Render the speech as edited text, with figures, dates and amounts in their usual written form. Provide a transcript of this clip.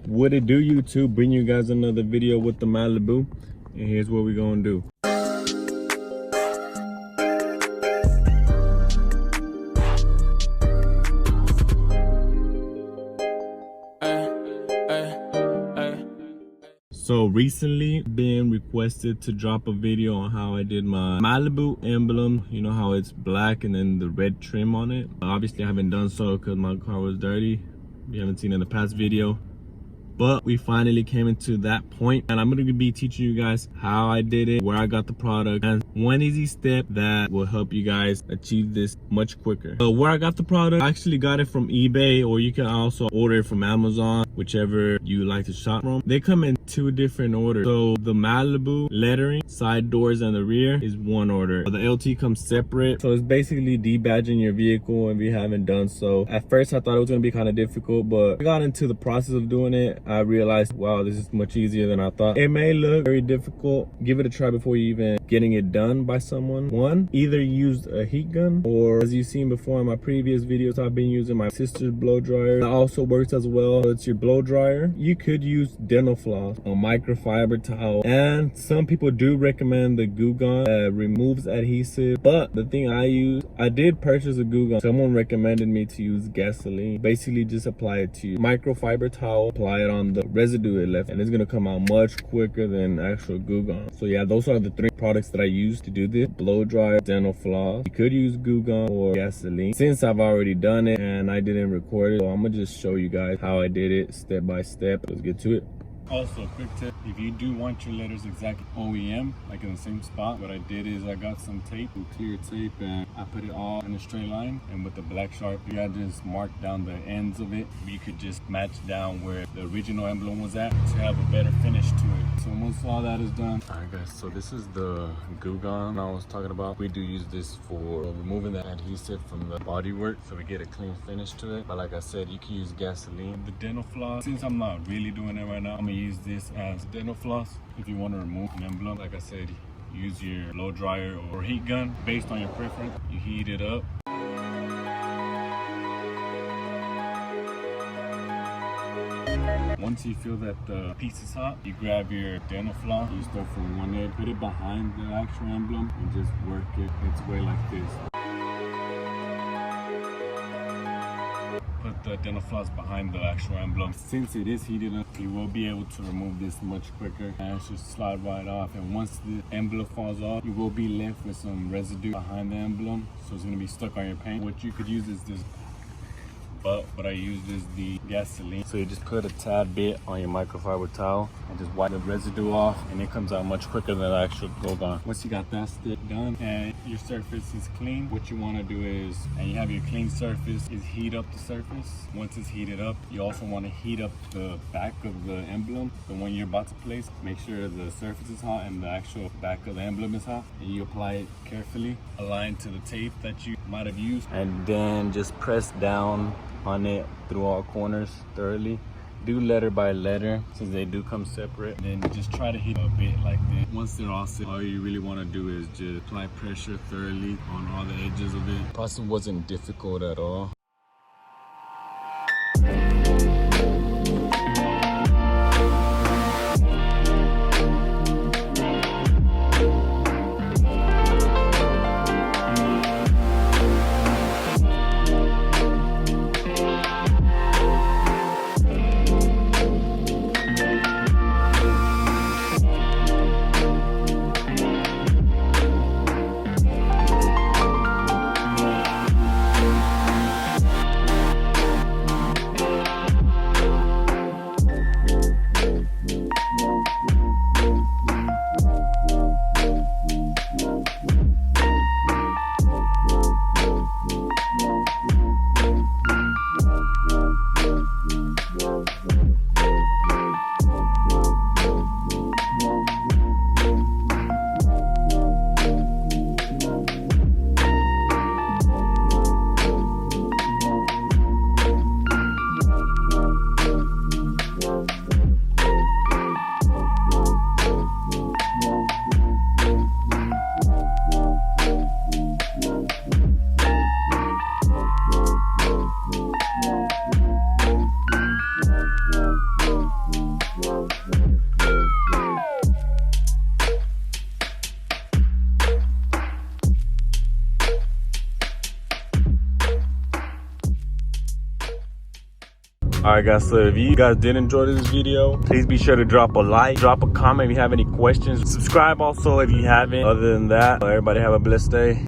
What it do, YouTube? Bring you guys another video with the Malibu, and here's what we're gonna do. So recently been requested to drop a video on how I did my Malibu emblem. You know how it's black and then the red trim on it. Obviously I haven't done so because my car was dirty. You haven't seen in the past video, but we finally came into that point, and I'm going to be teaching you guys how I did it, where I got the product, and one easy step that will help you guys achieve this much quicker. So where I got the product, I actually got it from eBay, or you can also order it from Amazon, whichever you like to shop from. They come in two different orders. So the Malibu lettering, side doors and the rear, is one order. The LT comes separate. So it's basically debadging your vehicle if you haven't done so. At first I thought it was going to be kind of difficult, but I got into the process of doing it. I realized, wow, this is much easier than I thought. It may look very difficult. Give it a try before you even getting it done by someone. One, either use a heat gun, or as you've seen before in my previous videos, I've been using my sister's blow dryer. That also works as well. So it's your blow dryer. You could use dental floss, a microfiber towel, and some people do recommend the glue gun that removes adhesive. But the thing I did purchase a glue gun. Someone recommended me to use gasoline. Basically just apply it to your microfiber towel, apply it on the residue it left, and it's gonna come out much quicker than actual glue gun. So yeah, those are the three products that I use to do this: blow dryer, dental floss. You could use glue gun or gasoline. Since I've already done it and I didn't record it, so I'm gonna just show you guys how I did it step by step. Let's get to it. Also, a quick tip, if you do want your letters exactly OEM, like in the same spot, what I did is I got some tape, some clear tape, and I put it all in a straight line, and with the black Sharpie, I just marked down the ends of it. You could just match down where the original emblem was at to have a better finish to it. So once all that is done, alright guys, so this is the glue gun I was talking about. We do use this for removing the adhesive from the bodywork, so we get a clean finish to it. But like I said, you can use gasoline. The dental floss, since I'm not really doing it right now, I'm gonna use this as dental floss. If you want to remove an emblem, like I said, use your blow dryer or heat gun based on your preference. You heat it up. Once you feel that the piece is hot, you grab your dental floss, you start from one end, put it behind the actual emblem, and just work it its way like this. Put the dental floss behind the actual emblem. Since it is heated up, you will be able to remove this much quicker, and it should slide right off. And once the emblem falls off, you will be left with some residue behind the emblem, so it's going to be stuck on your paint. What you could use is this, but what I used is the gasoline. So you just put a tad bit on your microfiber towel and just wipe the residue off, and it comes out much quicker than the actual glue gun. Once you got that step done and your surface is clean, what you want to do is, and you have your clean surface, is heat up the surface. Once it's heated up, you also want to heat up the back of the emblem, the one you're about to place. Make sure the surface is hot and the actual back of the emblem is hot, and you apply it carefully, aligned to the tape that you might have used, and then just press down on it through all corners thoroughly. Do letter by letter since they do come separate. And then just try to hit a bit like this. Once they're all set, all you really want to do is just apply pressure thoroughly on all the edges of it. The process wasn't difficult at all. All right, guys, so if you guys did enjoy this video, please be sure to drop a like, drop a comment if you have any questions. Subscribe also if you haven't. Other than that, everybody have a blessed day.